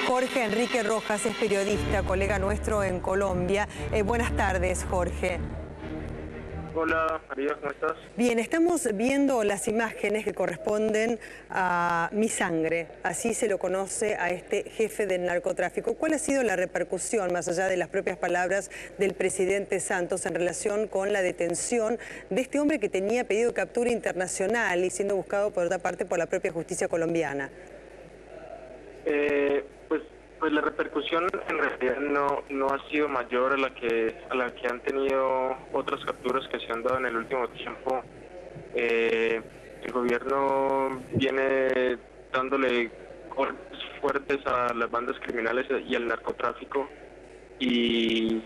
Jorge Enrique Rojas es periodista, colega nuestro en Colombia. Buenas tardes, Jorge. Hola, María, ¿cómo estás? Bien, estamos viendo las imágenes que corresponden a Mi Sangre, así se lo conoce a este jefe del narcotráfico. ¿Cuál ha sido la repercusión, más allá de las propias palabras del presidente Santos, en relación con la detención de este hombre que tenía pedido de captura internacional y siendo buscado por otra parte por la propia justicia colombiana? Pues la repercusión en realidad no ha sido mayor a la que han tenido otras capturas que se han dado en el último tiempo. El gobierno viene dándole golpes fuertes a las bandas criminales y al narcotráfico, y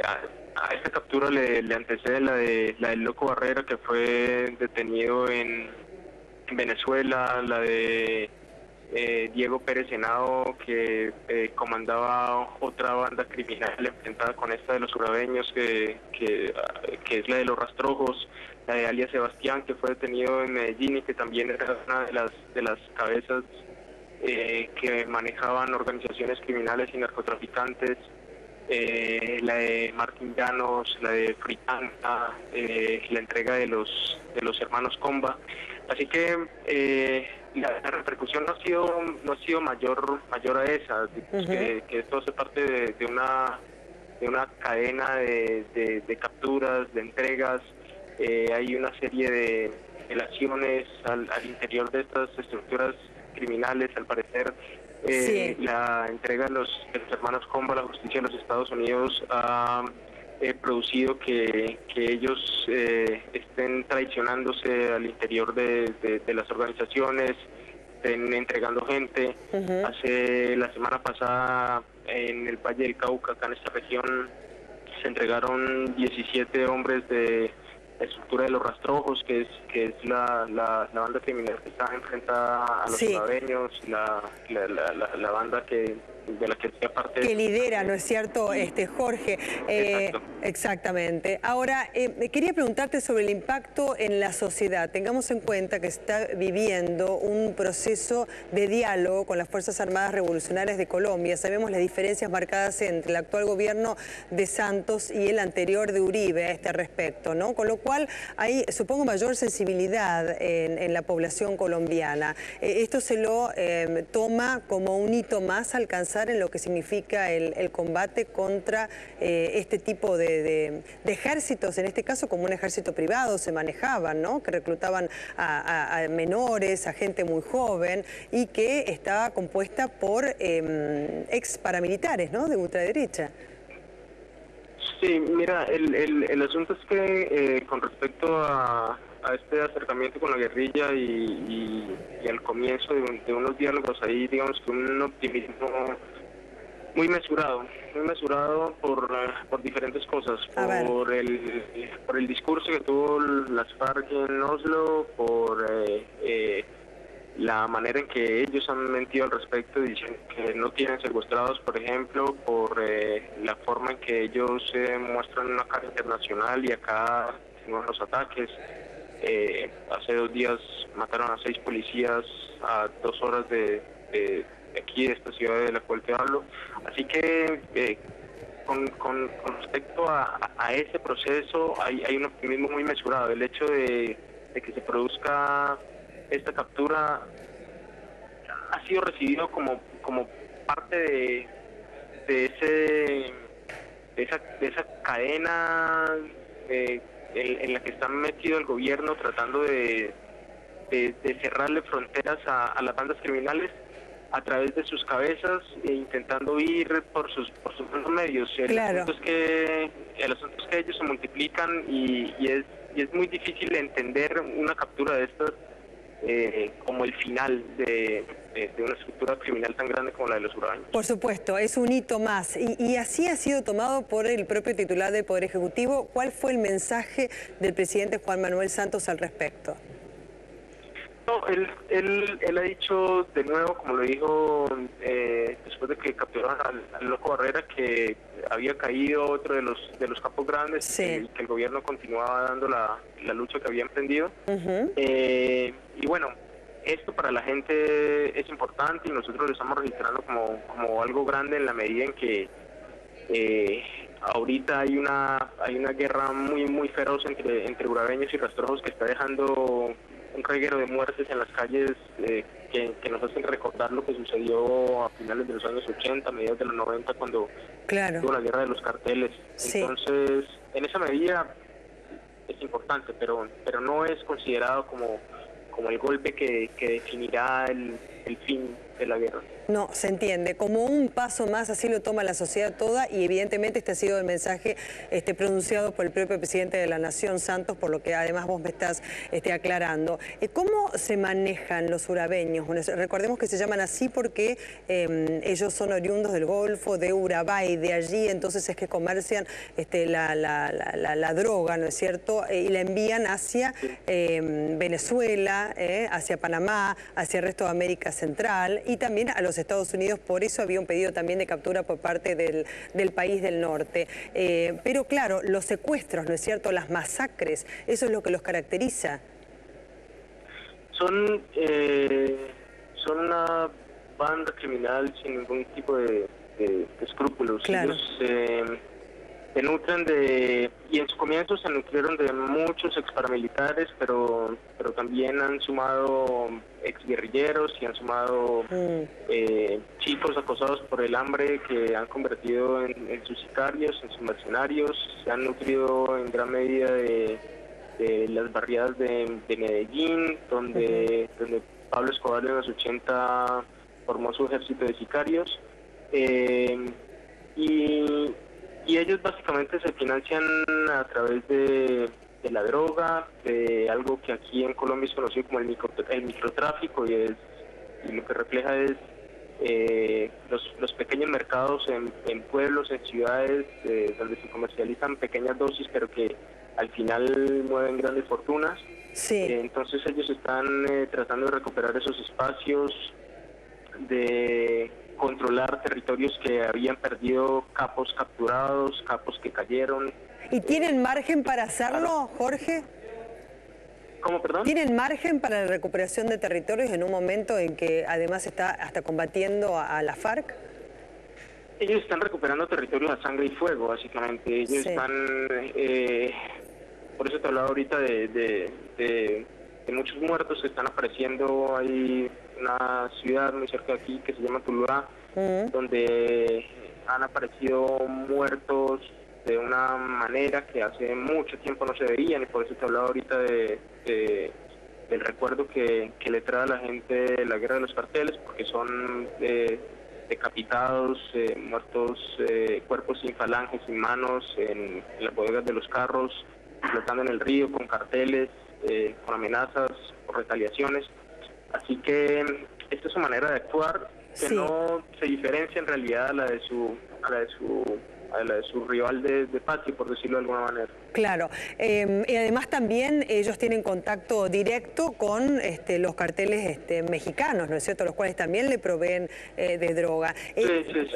a esta captura le antecede la del Loco Barrera, que fue detenido en Venezuela, la de Diego Pérez Henao, que comandaba otra banda criminal enfrentada con esta de los urabeños, que es la de los Rastrojos, la de alias Sebastián, que fue detenido en Medellín y que también era una de las cabezas que manejaban organizaciones criminales y narcotraficantes, la de Martín Llanos, la de Fritanga, la entrega de los hermanos Comba. Así que la repercusión no ha sido mayor a esa, que esto hace parte de una cadena de capturas, de entregas. Hay una serie de relaciones al interior de estas estructuras criminales. Al parecer, Sí. la entrega de los hermanos Comba a la justicia de los Estados Unidos ha producido que ellos estén traicionándose al interior de las organizaciones, estén entregando gente. Hace la semana pasada, en el Valle del Cauca, acá en esta región, se entregaron 17 hombres de la estructura de los Rastrojos, que es la banda criminal que está enfrentada a los urabeños, la banda de la que hacía parte. Que lidera, ¿no es cierto, Jorge? Exacto. Exactamente. Ahora, quería preguntarte sobre el impacto en la sociedad. Tengamos en cuenta que se está viviendo un proceso de diálogo con las Fuerzas Armadas Revolucionarias de Colombia. Sabemos las diferencias marcadas entre el actual gobierno de Santos y el anterior de Uribe a este respecto, ¿no? Con lo cual hay, supongo, mayor sensibilidad en la población colombiana. Esto se lo toma como un hito más alcanzar en lo que significa el combate contra este tipo de ejércitos, en este caso como un ejército privado se manejaban, ¿no? Que reclutaban a menores, a gente muy joven, y que estaba compuesta por ex paramilitares, ¿no? De ultraderecha. Sí, mira, el asunto es que con respecto a este acercamiento con la guerrilla y al comienzo de unos diálogos ahí, digamos que un optimismo muy mesurado por diferentes cosas, por el discurso que tuvo las FARC en Oslo, por la manera en que ellos han mentido al respecto, diciendo que no tienen secuestrados, por ejemplo, por la forma en que ellos muestran una cara internacional y acá en los ataques. Hace 2 días mataron a 6 policías a 2 horas de aquí, de esta ciudad de la cual te hablo. Así que con respecto a ese proceso hay un optimismo muy mesurado. El hecho de que se produzca esta captura ha sido recibido como parte de esa cadena en la que está metido el gobierno, tratando de cerrarle fronteras a las bandas criminales a través de sus cabezas, e intentando ir por sus medios. Claro. El asunto es que ellos se multiplican y es muy difícil entender una captura de estas como el final de una estructura criminal tan grande como la de los urabeños. Por supuesto, es un hito más. Y así ha sido tomado por el propio titular del Poder Ejecutivo. ¿Cuál fue el mensaje del presidente Juan Manuel Santos al respecto? No, él ha dicho de nuevo, como lo dijo después de que capturaron al Loco Barrera, que había caído otro de los capos grandes, sí, y que el gobierno continuaba dando la lucha que había emprendido. Y bueno, esto para la gente es importante y nosotros lo estamos registrando como algo grande en la medida en que ahorita hay una guerra muy feroz entre urabeños y rastrojos que está dejando un reguero de muertes en las calles que nos hacen recordar lo que sucedió a finales de los años 80, mediados de los 90, cuando hubo la guerra de los carteles. Sí. Entonces, en esa medida es importante, pero no es considerado como el golpe que definirá el fin de la guerra. No, se entiende. Como un paso más, así lo toma la sociedad toda, y evidentemente este ha sido el mensaje pronunciado por el propio presidente de la Nación, Santos, por lo que además vos me estás aclarando. ¿Cómo se manejan los urabeños? Bueno, recordemos que se llaman así porque ellos son oriundos del Golfo, de Urabay, de allí entonces es que comercian la droga, ¿no es cierto? Y la envían hacia Venezuela, hacia Panamá, hacia el resto de América Central y también a los Estados Unidos. Por eso había un pedido también de captura por parte del país del norte. Pero claro, los secuestros, ¿no es cierto? Las masacres, eso es lo que los caracteriza. Son una banda criminal sin ningún tipo de escrúpulos. Claro. Ellos se nutren y en su comienzo se nutrieron de muchos exparamilitares, pero también han sumado exguerrilleros y han sumado chicos acosados por el hambre que han convertido en sus sicarios, en sus mercenarios. Se han nutrido en gran medida de las barriadas de Medellín, donde Pablo Escobar en los 80 formó su ejército de sicarios. Y ellos básicamente se financian a través de la droga, de algo que aquí en Colombia es conocido como el microtráfico, y lo que refleja es los pequeños mercados en pueblos, en ciudades, donde se comercializan pequeñas dosis, pero que al final mueven grandes fortunas. Sí. Entonces ellos están tratando de recuperar esos espacios, de controlar territorios que habían perdido capos capturados, capos que cayeron. ¿Y tienen margen para hacerlo, Jorge? ¿Cómo, perdón? ¿Tienen margen para la recuperación de territorios en un momento en que además está hasta combatiendo a la FARC? Ellos están recuperando territorios a sangre y fuego, básicamente. Ellos están... por eso te hablaba ahorita de muchos muertos que están apareciendo. Hay una ciudad muy cerca de aquí que se llama Tuluá, donde han aparecido muertos de una manera que hace mucho tiempo no se veían, y por eso te hablaba ahorita del recuerdo que le trae a la gente la guerra de los carteles, porque son decapitados, muertos, cuerpos sin falanges, sin manos, en las bodegas de los carros, flotando en el río con carteles, con amenazas, por retaliaciones. Así que esta es su manera de actuar, que no se diferencia en realidad a la de su rival de patio, por decirlo de alguna manera. Claro, y además también ellos tienen contacto directo con los carteles mexicanos, ¿no es cierto?, los cuales también le proveen de droga.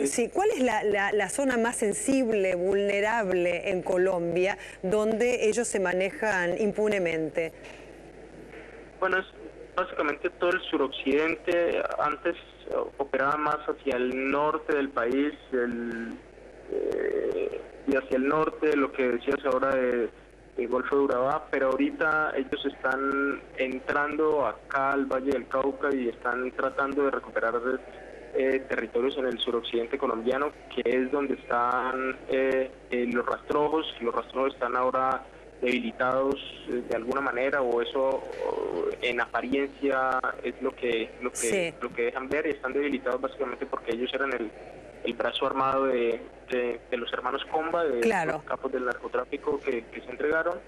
Sí. ¿Cuál es la zona más sensible, vulnerable en Colombia, donde ellos se manejan impunemente? Bueno, es básicamente todo el suroccidente. Antes operaba más hacia el norte del país, y hacia el norte, lo que decías ahora del Golfo de Urabá, pero ahorita ellos están entrando acá al Valle del Cauca y están tratando de recuperar territorios en el suroccidente colombiano, que es donde están los rastrojos. Los rastrojos están ahora debilitados de alguna manera, o eso en apariencia es lo que dejan ver, y están debilitados básicamente porque ellos eran el brazo armado de los hermanos Comba, de los capos del narcotráfico que se entregaron.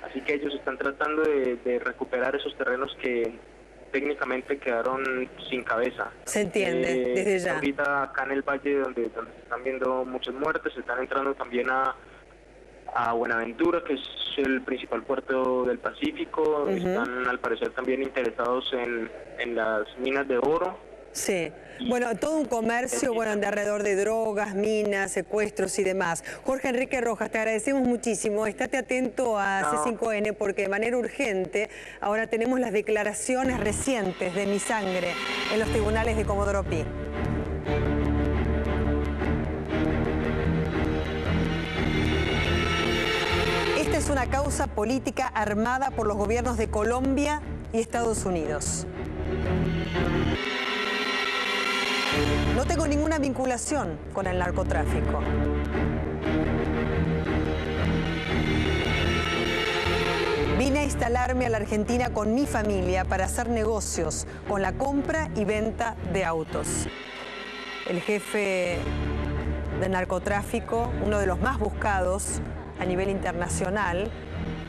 Así que ellos están tratando de recuperar esos terrenos que técnicamente quedaron sin cabeza. Se entiende, desde ya. Ahorita acá en el valle donde se están viendo muchas muertes, se están entrando también a Buenaventura, que es el principal puerto del Pacífico. Están al parecer también interesados en las minas de oro. Sí, bueno, todo un comercio, bueno, de alrededor de drogas, minas, secuestros y demás. Jorge Enrique Rojas, te agradecemos muchísimo. Estate atento a C5N porque de manera urgente ahora tenemos las declaraciones recientes de Mi Sangre en los tribunales de Comodoro Pi. Esta es una causa política armada por los gobiernos de Colombia y Estados Unidos. No tengo ninguna vinculación con el narcotráfico. Vine a instalarme a la Argentina con mi familia para hacer negocios con la compra y venta de autos. El jefe de narcotráfico, uno de los más buscados a nivel internacional,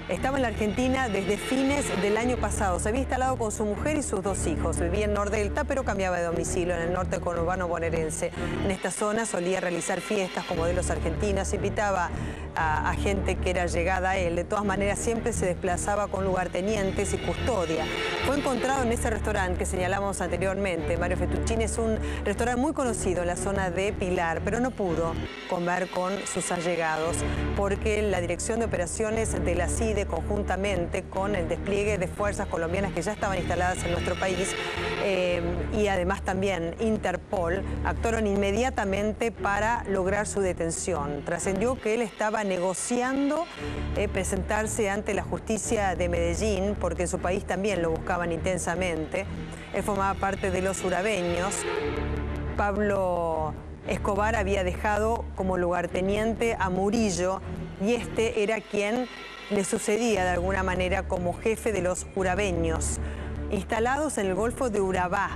estaba en la Argentina desde fines del año pasado. Se había instalado con su mujer y sus 2 hijos. Vivía en Nordelta, pero cambiaba de domicilio en el norte conurbano bonaerense. En esta zona solía realizar fiestas con modelos argentinos, invitaba a gente que era llegada a él. De todas maneras, siempre se desplazaba con lugartenientes y custodia. Fue encontrado en ese restaurante que señalamos anteriormente. Mario Fettuccini es un restaurante muy conocido en la zona de Pilar, pero no pudo comer con sus allegados porque la Dirección de Operaciones de la CIDE, conjuntamente con el despliegue de fuerzas colombianas que ya estaban instaladas en nuestro país y además también Interpol, actuaron inmediatamente para lograr su detención. Trascendió que él estaba negociando presentarse ante la justicia de Medellín porque en su país también lo buscaban intensamente. Él formaba parte de los urabeños. Pablo Escobar había dejado como lugarteniente a Murillo y este era quien le sucedía de alguna manera como jefe de los urabeños, instalados en el Golfo de Urabá,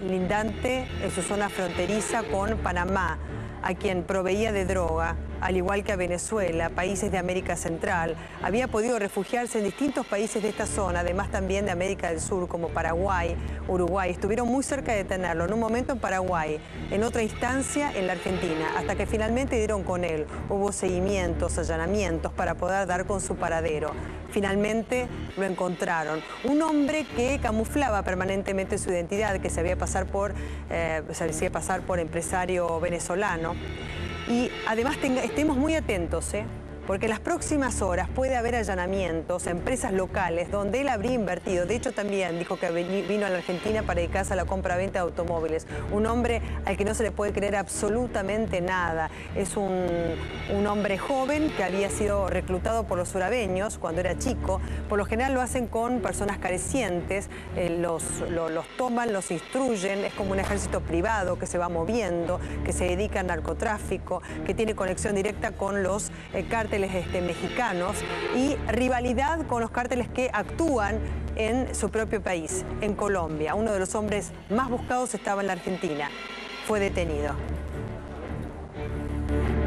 lindante en su zona fronteriza con Panamá, a quien proveía de droga, al igual que a Venezuela, países de América Central. Había podido refugiarse en distintos países de esta zona, además también de América del Sur, como Paraguay, Uruguay. Estuvieron muy cerca de detenerlo, en un momento en Paraguay, en otra instancia en la Argentina, hasta que finalmente dieron con él. Hubo seguimientos, allanamientos para poder dar con su paradero. Finalmente lo encontraron. Un hombre que camuflaba permanentemente su identidad, que se hacía pasar por empresario venezolano. Y además estemos muy atentos, porque en las próximas horas puede haber allanamientos a empresas locales donde él habría invertido. De hecho, también dijo que vino a la Argentina para dedicarse a la compra-venta de automóviles. Un hombre al que no se le puede creer absolutamente nada. Es un hombre joven que había sido reclutado por los urabeños cuando era chico. Por lo general lo hacen con personas carecientes, los toman, los instruyen. Es como un ejército privado que se va moviendo, que se dedica al narcotráfico, que tiene conexión directa con los cárteles mexicanos y rivalidad con los cárteles que actúan en su propio país, en Colombia. Uno de los hombres más buscados estaba en la Argentina. Fue detenido.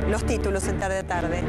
Los títulos en Tarde a Tarde.